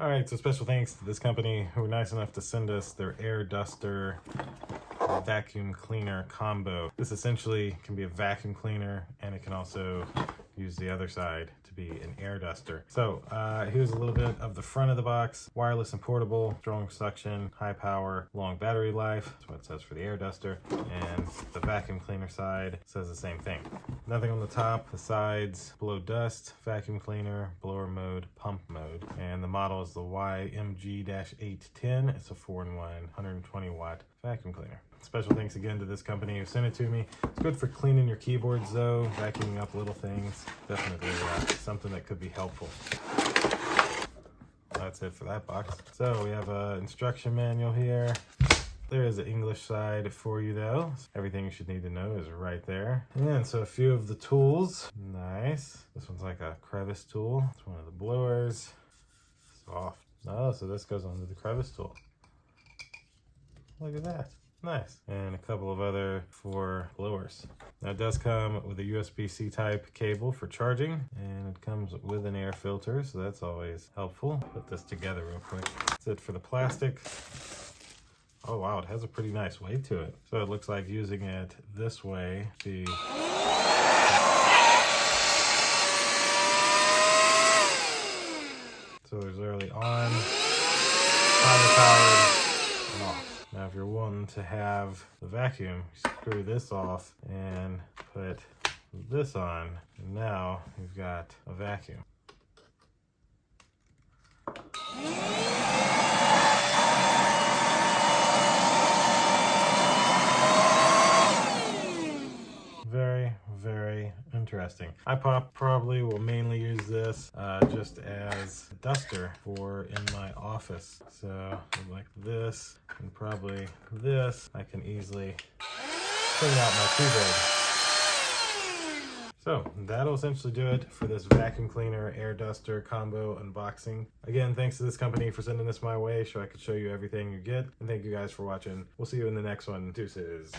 All right, so special thanks to this company who were nice enough to send us their air duster vacuum cleaner combo. This essentially can be a vacuum cleaner, and it can also use the other side to be an air duster. So here's a little bit of the front of the box. Wireless and portable, strong suction, high power, long battery life. That's what it says for the air duster. And the vacuum cleaner side says the same thing. Nothing on the top, the sides, blow dust, vacuum cleaner, blower mode, pump mode. And the model is the YMG-810. It's a 4-in-1, 120 watt vacuum cleaner. Special thanks again to this company who sent it to me. It's good for cleaning your keyboards though, vacuuming up little things. Definitely something that could be helpful. That's it for that box. So we have an instruction manual here. There is an English side for you though. Everything you should need to know is right there. And so a few of the tools. Nice. This one's like a crevice tool. It's one of the blowers. Soft. Oh, so this goes onto the crevice tool. Look at that. Nice. And a couple of other for blowers. Now it does come with a USB-C type cable for charging, and it comes with an air filter, so that's always helpful. Put this together real quick. That's it for the plastic. Oh wow, it has a pretty nice weight to it. So it looks like using it this way. See. So there's literally on, high powered, and off. Now if you're wanting to have the vacuum, screw this off and put this on, and now you've got a vacuum. Very, very interesting. I probably will mainly use this just as a duster for in my office. So like this and probably this, I can easily clean out my keyboard. So that'll essentially do it for this vacuum cleaner air duster combo unboxing. Again, thanks to this company for sending this my way so I could show you everything you get. And thank you guys for watching. We'll see you in the next one. Deuces.